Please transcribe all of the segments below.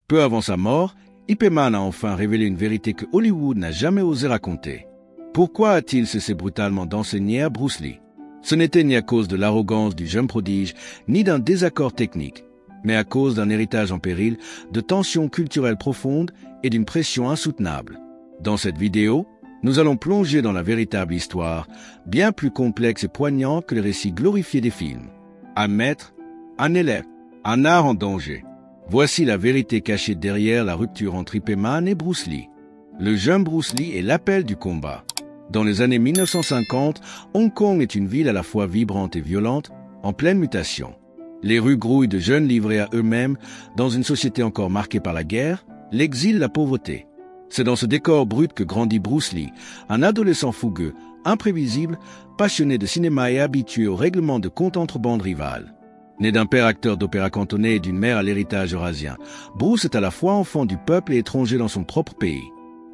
Peu avant sa mort, Ip Man a enfin révélé une vérité que Hollywood n'a jamais osé raconter. Pourquoi a-t-il cessé brutalement d'enseigner à Bruce Lee? Ce n'était ni à cause de l'arrogance du jeune prodige, ni d'un désaccord technique, mais à cause d'un héritage en péril, de tensions culturelles profondes et d'une pression insoutenable. Dans cette vidéo, nous allons plonger dans la véritable histoire, bien plus complexe et poignante que les récits glorifiés des films. Un maître, un élève, un art en danger. Voici la vérité cachée derrière la rupture entre Ip Man et Bruce Lee. Le jeune Bruce Lee est l'appel du combat. Dans les années 1950, Hong Kong est une ville à la fois vibrante et violente, en pleine mutation. Les rues grouillent de jeunes livrés à eux-mêmes dans une société encore marquée par la guerre, l'exil, la pauvreté. C'est dans ce décor brut que grandit Bruce Lee, un adolescent fougueux, imprévisible, passionné de cinéma et habitué au règlement de comptes entre bandes rivales. Né d'un père acteur d'opéra cantonais et d'une mère à l'héritage eurasien, Bruce est à la fois enfant du peuple et étranger dans son propre pays.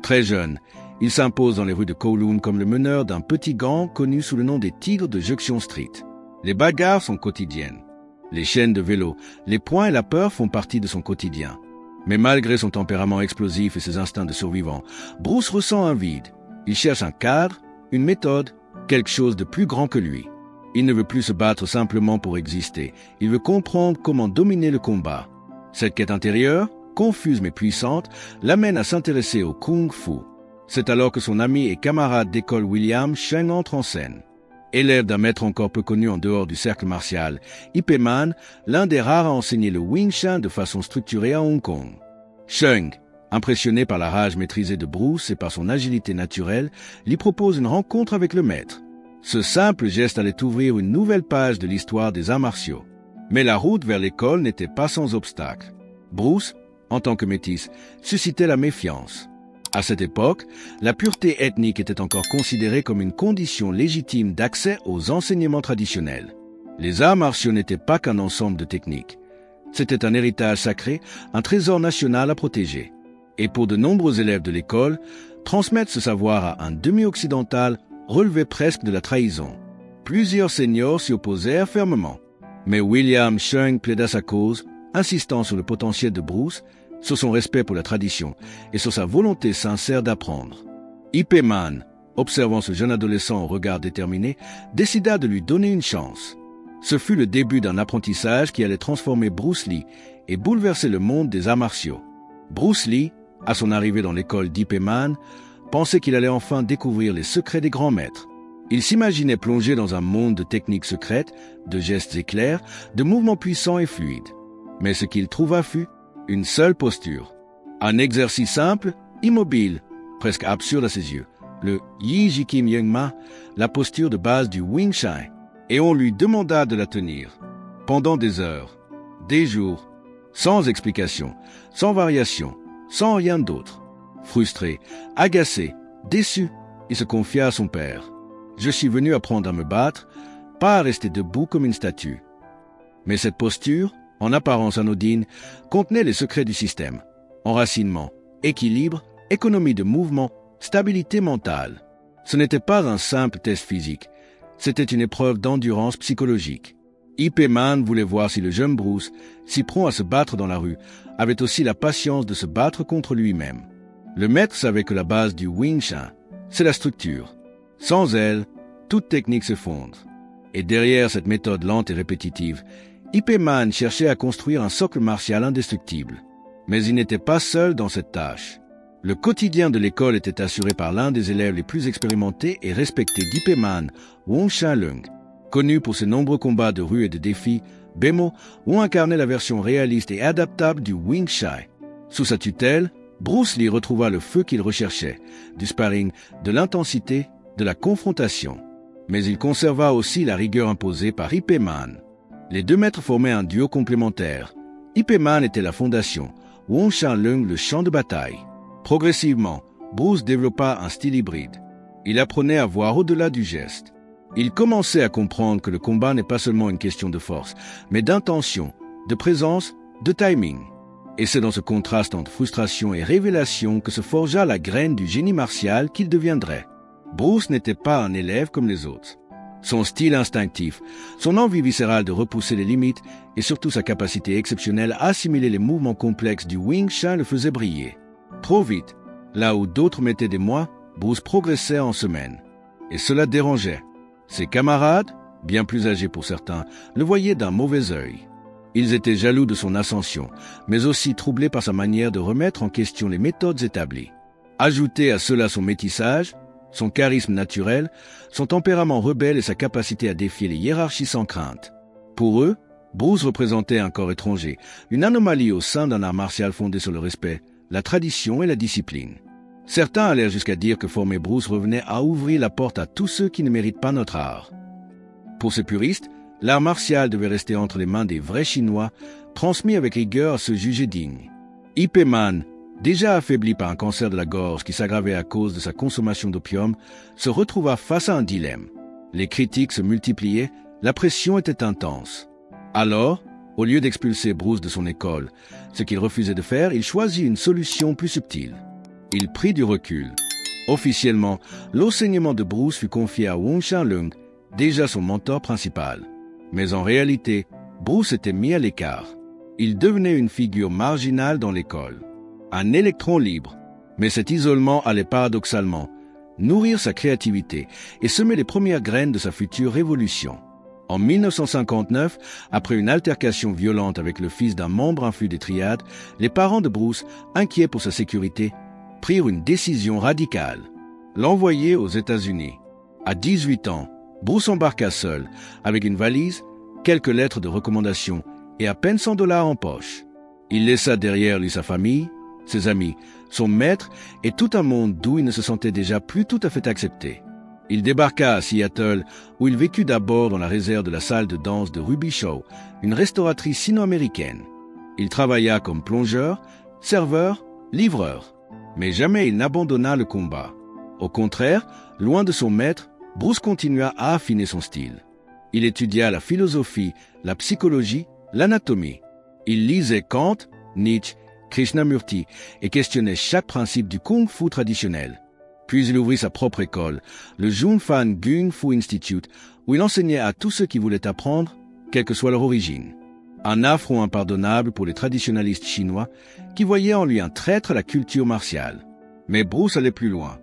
Très jeune, il s'impose dans les rues de Kowloon comme le meneur d'un petit gang connu sous le nom des Tigres de Junction Street. Les bagarres sont quotidiennes. Les chaînes de vélo, les poings et la peur font partie de son quotidien. Mais malgré son tempérament explosif et ses instincts de survivant, Bruce ressent un vide. Il cherche un cadre, une méthode, quelque chose de plus grand que lui. Il ne veut plus se battre simplement pour exister. Il veut comprendre comment dominer le combat. Cette quête intérieure, confuse mais puissante, l'amène à s'intéresser au Kung Fu. C'est alors que son ami et camarade d'école William Sheng entre en scène. Élève d'un maître encore peu connu en dehors du cercle martial, Ip Man, l'un des rares à enseigner le Wing Chun de façon structurée à Hong Kong. Sheng, impressionné par la rage maîtrisée de Bruce et par son agilité naturelle, lui propose une rencontre avec le maître. Ce simple geste allait ouvrir une nouvelle page de l'histoire des arts martiaux. Mais la route vers l'école n'était pas sans obstacle. Bruce, en tant que métis, suscitait la méfiance. À cette époque, la pureté ethnique était encore considérée comme une condition légitime d'accès aux enseignements traditionnels. Les arts martiaux n'étaient pas qu'un ensemble de techniques. C'était un héritage sacré, un trésor national à protéger. Et pour de nombreux élèves de l'école, transmettre ce savoir à un demi-occidental relevait presque de la trahison. Plusieurs seniors s'y opposèrent fermement. Mais William Sheng plaida sa cause, insistant sur le potentiel de Bruce, sur son respect pour la tradition et sur sa volonté sincère d'apprendre. Ip Man, observant ce jeune adolescent au regard déterminé, décida de lui donner une chance. Ce fut le début d'un apprentissage qui allait transformer Bruce Lee et bouleverser le monde des arts martiaux. Bruce Lee, à son arrivée dans l'école d'Ip Man, pensait qu'il allait enfin découvrir les secrets des grands maîtres. Il s'imaginait plongé dans un monde de techniques secrètes, de gestes éclairs, de mouvements puissants et fluides. Mais ce qu'il trouva fut une seule posture. Un exercice simple, immobile, presque absurde à ses yeux. Le Yi Ji Kim Young Ma, la posture de base du Wing Chun. Et on lui demanda de la tenir. Pendant des heures, des jours, sans explication, sans variation, sans rien d'autre. Frustré, agacé, déçu, il se confia à son père. « Je suis venu apprendre à me battre, pas à rester debout comme une statue. » Mais cette posture, en apparence anodine, contenait les secrets du système. Enracinement, équilibre, économie de mouvement, stabilité mentale. Ce n'était pas un simple test physique, c'était une épreuve d'endurance psychologique. Ip Man voulait voir si le jeune Bruce, si prompt à se battre dans la rue, avait aussi la patience de se battre contre lui-même. Le maître savait que la base du Wing Chun, c'est la structure. Sans elle, toute technique s'effondre. Et derrière cette méthode lente et répétitive, Ip Man cherchait à construire un socle martial indestructible. Mais il n'était pas seul dans cette tâche. Le quotidien de l'école était assuré par l'un des élèves les plus expérimentés et respectés d'Ip Man, Wong Shan Leung. Connu pour ses nombreux combats de rue et de défis, Bemo Wong incarnait la version réaliste et adaptable du Wing Chun. Sous sa tutelle, Bruce Lee retrouva le feu qu'il recherchait, du sparring, de l'intensité, de la confrontation. Mais il conserva aussi la rigueur imposée par Ip Man. Les deux maîtres formaient un duo complémentaire. Ip Man était la fondation, Wong Shan Leung le champ de bataille. Progressivement, Bruce développa un style hybride. Il apprenait à voir au-delà du geste. Il commençait à comprendre que le combat n'est pas seulement une question de force, mais d'intention, de présence, de timing. Et c'est dans ce contraste entre frustration et révélation que se forgea la graine du génie martial qu'il deviendrait. Bruce n'était pas un élève comme les autres. Son style instinctif, son envie viscérale de repousser les limites et surtout sa capacité exceptionnelle à assimiler les mouvements complexes du Wing Chun le faisaient briller. Trop vite, là où d'autres mettaient des mois, Bruce progressait en semaines. Et cela dérangeait. Ses camarades, bien plus âgés pour certains, le voyaient d'un mauvais œil. Ils étaient jaloux de son ascension, mais aussi troublés par sa manière de remettre en question les méthodes établies. Ajoutez à cela son métissage, son charisme naturel, son tempérament rebelle et sa capacité à défier les hiérarchies sans crainte. Pour eux, Bruce représentait un corps étranger, une anomalie au sein d'un art martial fondé sur le respect, la tradition et la discipline. Certains allèrent jusqu'à dire que former Bruce revenait à ouvrir la porte à tous ceux qui ne méritent pas notre art. Pour ces puristes, l'art martial devait rester entre les mains des vrais Chinois, transmis avec rigueur à se juger dignes. Ip Man, déjà affaibli par un cancer de la gorge qui s'aggravait à cause de sa consommation d'opium, se retrouva face à un dilemme. Les critiques se multipliaient, la pression était intense. Alors, au lieu d'expulser Bruce de son école, ce qu'il refusait de faire, il choisit une solution plus subtile. Il prit du recul. Officiellement, l'enseignement de Bruce fut confié à Wong Shan-Lung, déjà son mentor principal. Mais en réalité, Bruce était mis à l'écart. Il devenait une figure marginale dans l'école. Un électron libre. Mais cet isolement allait paradoxalement nourrir sa créativité et semer les premières graines de sa future révolution. En 1959, après une altercation violente avec le fils d'un membre influent des triades, les parents de Bruce, inquiets pour sa sécurité, prirent une décision radicale. L'envoyer aux États-Unis. À 18 ans, Bruce embarqua seul, avec une valise, quelques lettres de recommandation et à peine $100 en poche. Il laissa derrière lui sa famille, ses amis, son maître et tout un monde d'où il ne se sentait déjà plus tout à fait accepté. Il débarqua à Seattle, où il vécut d'abord dans la réserve de la salle de danse de Ruby Shaw, une restauratrice sino-américaine. Il travailla comme plongeur, serveur, livreur. Mais jamais il n'abandonna le combat. Au contraire, loin de son maître, Bruce continua à affiner son style. Il étudia la philosophie, la psychologie, l'anatomie. Il lisait Kant, Nietzsche, Krishnamurti et questionnait chaque principe du kung-fu traditionnel. Puis il ouvrit sa propre école, le Junfan Gung Fu Institute, où il enseignait à tous ceux qui voulaient apprendre, quelle que soit leur origine. Un affront impardonnable pour les traditionalistes chinois qui voyaient en lui un traître à la culture martiale. Mais Bruce allait plus loin.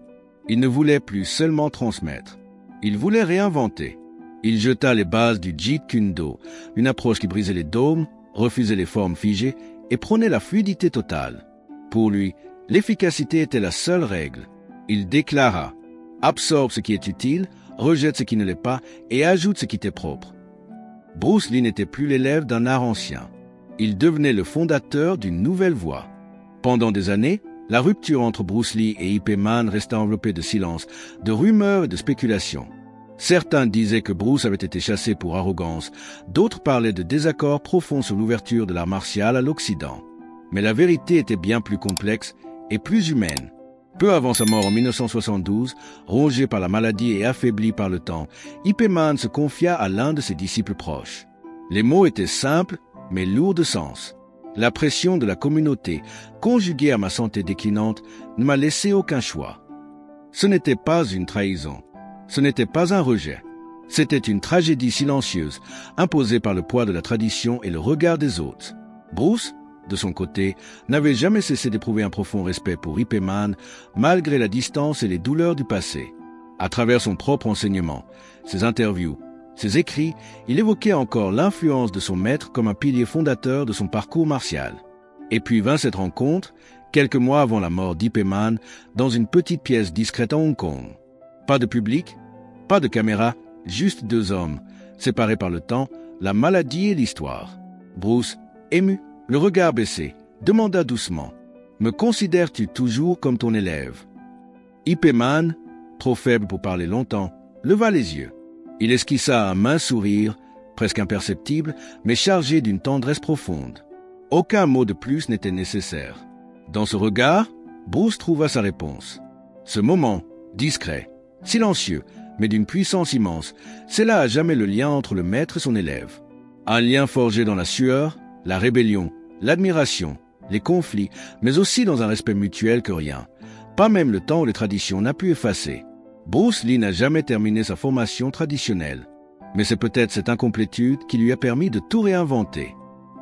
Il ne voulait plus seulement transmettre. Il voulait réinventer. Il jeta les bases du Jeet Kune Do, une approche qui brisait les dômes, refusait les formes figées et prônait la fluidité totale. Pour lui, l'efficacité était la seule règle. Il déclara « Absorbe ce qui est utile, rejette ce qui ne l'est pas et ajoute ce qui t'est propre ». Bruce Lee n'était plus l'élève d'un art ancien. Il devenait le fondateur d'une nouvelle voie. Pendant des années, la rupture entre Bruce Lee et Ip Man resta enveloppée de silence, de rumeurs et de spéculations. Certains disaient que Bruce avait été chassé pour arrogance, d'autres parlaient de désaccords profonds sur l'ouverture de l'art martial à l'Occident. Mais la vérité était bien plus complexe et plus humaine. Peu avant sa mort en 1972, rongé par la maladie et affaibli par le temps, Ip Man se confia à l'un de ses disciples proches. Les mots étaient simples, mais lourds de sens. La pression de la communauté, conjuguée à ma santé déclinante, ne m'a laissé aucun choix. Ce n'était pas une trahison. Ce n'était pas un rejet. C'était une tragédie silencieuse, imposée par le poids de la tradition et le regard des autres. Bruce, de son côté, n'avait jamais cessé d'éprouver un profond respect pour Ip Man, malgré la distance et les douleurs du passé. À travers son propre enseignement, ses interviews, ses écrits, il évoquait encore l'influence de son maître comme un pilier fondateur de son parcours martial. Et puis vint cette rencontre, quelques mois avant la mort d'Ip Man, dans une petite pièce discrète à Hong Kong. Pas de public, pas de caméra, juste deux hommes, séparés par le temps, la maladie et l'histoire. Bruce, ému, le regard baissé, demanda doucement « Me considères-tu toujours comme ton élève ?» Ip Man, trop faible pour parler longtemps, leva les yeux. Il esquissa un mince sourire, presque imperceptible, mais chargé d'une tendresse profonde. Aucun mot de plus n'était nécessaire. Dans ce regard, Bruce trouva sa réponse. Ce moment, discret, silencieux, mais d'une puissance immense, scella à jamais le lien entre le maître et son élève. Un lien forgé dans la sueur, la rébellion, l'admiration, les conflits, mais aussi dans un respect mutuel que rien. Pas même le temps où les traditions n'a pu effacer. Bruce Lee n'a jamais terminé sa formation traditionnelle. Mais c'est peut-être cette incomplétude qui lui a permis de tout réinventer.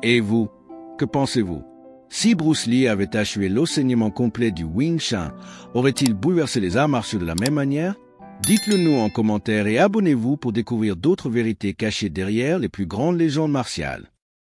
Et vous, que pensez-vous? Si Bruce Lee avait achevé l'enseignement complet du Wing Chun, aurait-il bouleversé les arts martiaux de la même manière? Dites-le nous en commentaire et abonnez-vous pour découvrir d'autres vérités cachées derrière les plus grandes légendes martiales.